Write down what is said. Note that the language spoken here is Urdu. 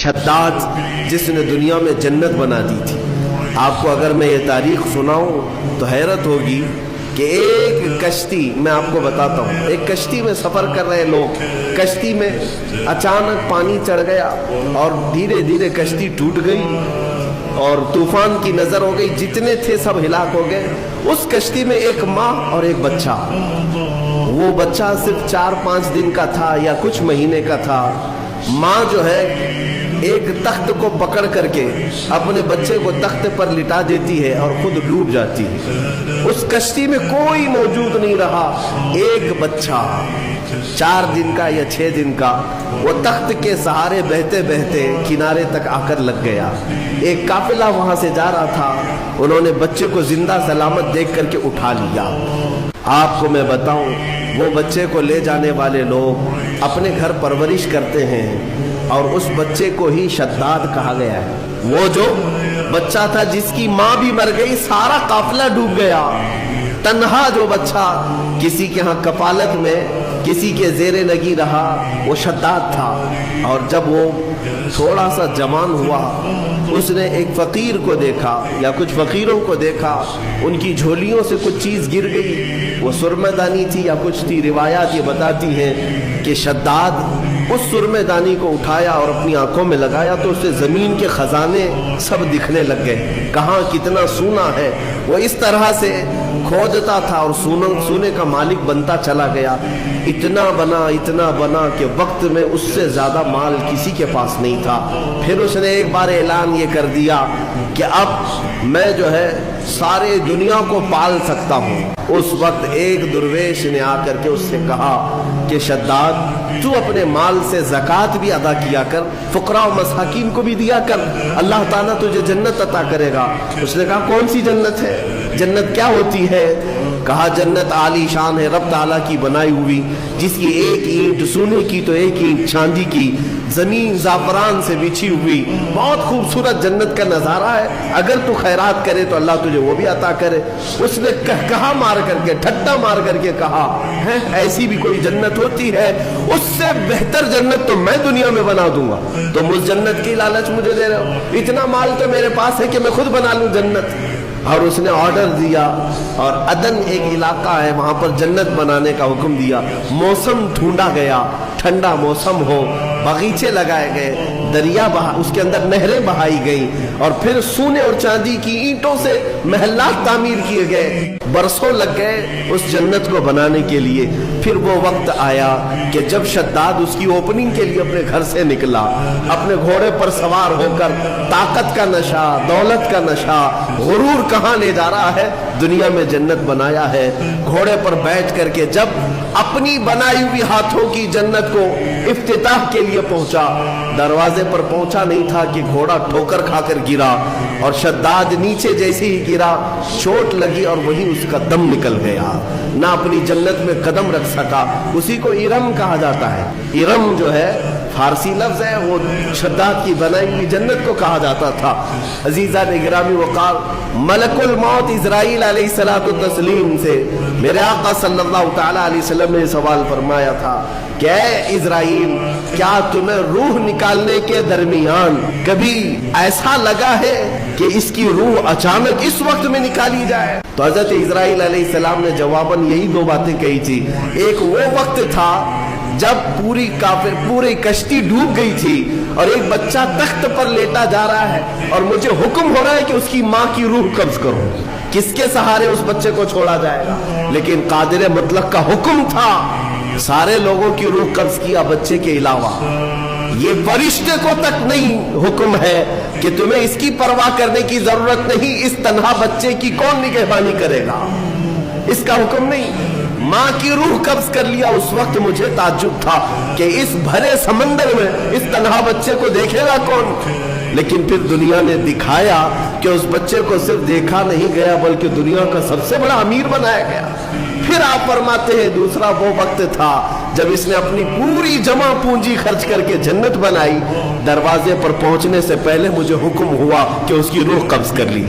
شداد جس نے دنیا میں جنت بنا دی تھی. آپ کو اگر میں یہ تاریخ سناؤں تو حیرت ہوگی کہ ایک کشتی، میں آپ کو بتاتا ہوں، ایک کشتی میں سفر کر رہے لوگ، کشتی میں اچانک پانی چڑھ گیا اور دھیرے دھیرے کشتی ٹوٹ گئی اور طوفان کی نظر ہو گئی، جتنے تھے سب ہلاک ہو گئے. اس کشتی میں ایک ماں اور ایک بچہ. وہ بچہ صرف 4-5 دن کا تھا یا کچھ مہینے کا تھا. ماں جو ہے ایک تخت کو پکڑ کر کے اپنے بچے کو تخت پر لٹا دیتی ہے اور خود ڈوب جاتی ہے. اس کشتی میں کوئی موجود نہیں رہا. ایک بچہ 4 دن کا یا 6 دن کا وہ تخت کے سہارے بہتے بہتے کنارے تک آ کر لگ گیا. ایک قافلہ وہاں سے جا رہا تھا، انہوں نے بچے کو زندہ سلامت دیکھ کر کے اٹھا لیا. آپ کو میں بتاؤں، وہ بچے کو لے جانے والے لوگ اپنے گھر پرورش کرتے ہیں اور اس بچے کو ہی شداد کہا گیا ہے. وہ جو بچہ تھا جس کی ماں بھی مر گئی، سارا قافلہ ڈوب گیا، تنہا جو بچہ کسی کے ہاں کفالت میں کسی کے زیر نگی رہا، وہ شداد تھا. اور جب وہ تھوڑا سا جوان ہوا، اس نے ایک فقیر کو دیکھا یا کچھ فقیروں کو دیکھا، ان کی جھولیوں سے کچھ چیز گر گئی، وہ سرمہ دانی تھی یا کچھ تھی. روایات یہ بتاتی ہیں کہ شداد اس سرمہ دانی کو اٹھایا اور اپنی آنکھوں میں لگایا تو اسے زمین کے خزانے سب دکھنے لگ گئے، کہاں کتنا سونا ہے. وہ اس طرح سے کھودتا تھا اور سونے کا مالک بنتا چلا گیا. اتنا بنا کہ وقت میں اس سے زیادہ مال کسی کے پاس نہیں تھا. پھر اس نے ایک بار اعلان یہ کر دیا کہ اب میں جو ہے سارے دنیا کو پال سکتا ہوں. اس وقت ایک درویش نے آ کر کے اس سے کہا کہ شداد، تو اپنے مال سے زکوٰۃ بھی ادا کیا کر، فقراء و مساکین کو بھی دیا کر، اللہ تعالیٰ تجھے جنت عطا کرے گا. اس نے کہا کون سی جنت ہے؟ جنت کیا ہوتی ہے؟ کہا جنت عالی شان ہے، رب تعالیٰ کی بنائی ہوئی، جس کی ایک اینٹ سونے کی تو ایک اینٹ چاندی کی، زمین زعفران سے بچھی ہوئی، بہت خوبصورت جنت کا نظارہ ہے. اگر تو خیرات کرے تو اللہ تجھے وہ بھی عطا کرے. اس نے کہا مار کر کے، ٹھٹا مار کر کے کہا ہے ایسی بھی کوئی جنت ہوتی ہے؟ اس سے بہتر جنت تو میں دنیا میں بنا دوں گا. تم اس جنت کی لالچ مجھے دے رہے ہو؟ اتنا مال تو میرے پاس ہے کہ میں خود بنا لوں جنت. اور اس نے آرڈر دیا اور عدن ایک علاقہ ہے، وہاں پر جنت بنانے کا حکم دیا. موسم ڈھونڈا گیا، ٹھنڈا موسم ہو، باغیچے لگائے گئے، دریا اس کے اندر نہریں بہائی گئیں اور پھر سونے اور چاندی کی اینٹوں سے محلات تعمیر کیے گئے. برسوں لگ گئے اس جنت کو بنانے کے لیے. پھر وہ وقت آیا کہ جب شداد اس کی اوپننگ کے لیے اپنے گھر سے نکلا، اپنے گھوڑے پر سوار ہو کر، طاقت کا نشہ، دولت کا نشہ، غرور کہاں لے جا رہا ہے؟ دنیا میں جنت بنایا ہے. گھوڑے پر بیٹھ کر کے جب اپنی بنائی ہوئی ہاتھوں کی جنت کو افتتاح کے لیے پہنچا، دروازے پر پہنچا نہیں تھا کہ گھوڑا ٹھوکر کھا کر گرا اور شداد نیچے جیسے ہی گرا چوٹ لگی اور وہیں اس کا دم نکل گیا. نہ اپنی جنت میں قدم رکھ سکا. اسی کو ارم کہا جاتا ہے. ارم جو ہے فارسی لفظ ہے، وہ شداد کی بنائی ہوئی جنت کو کہا جاتا تھا. عزیزان گرامی وقار، ملک الموت اسرائیل علیہ الصلوۃ والتسلیم سے میرے آقا صلی اللہ تعالی علیہ وسلم نے سوال فرمایا تھا کہ اے اسرائیل، کیا تمہیں روح نکالنے کے درمیان کبھی ایسا لگا ہے کہ اس کی روح اچانک اس وقت میں نکالی جائے؟ تو حضرت اسرائیل علیہ السلام نے جواباً یہی 2 باتیں کہی تھی. ایک وہ وقت تھا جب پوری کشتی ڈوب گئی تھی اور ایک بچہ تخت پر لیٹا جا رہا ہے اور مجھے حکم ہو رہا ہے کہ اس کی ماں کی روح قبض کرو. کس کے سہارے اس بچے کو چھوڑا جائے گا؟ لیکن قادر مطلق کا حکم تھا، سارے لوگوں کی روح قبض کیا بچے کے علاوہ. یہ فرشتے کو تک نہیں حکم ہے کہ تمہیں اس کی پرواہ کرنے کی ضرورت نہیں، اس تنہا بچے کی کون نگہبانی کرے گا، اس کا حکم نہیں. ماں کی روح قبض کر لیا. اس وقت مجھے تعجب تھا کہ اس بھرے سمندر میں اس تنہا بچے کو دیکھے گا کون؟ لیکن پھر دنیا نے دکھایا کہ اس بچے کو صرف دیکھا نہیں گیا بلکہ دنیا کا سب سے بڑا امیر بنایا گیا. پھر آپ فرماتے ہیں دوسرا وہ وقت تھا جب اس نے اپنی پوری جمع پونجی خرچ کر کے جنت بنائی. دروازے پر پہنچنے سے پہلے مجھے حکم ہوا کہ اس کی روح قبض کر لی.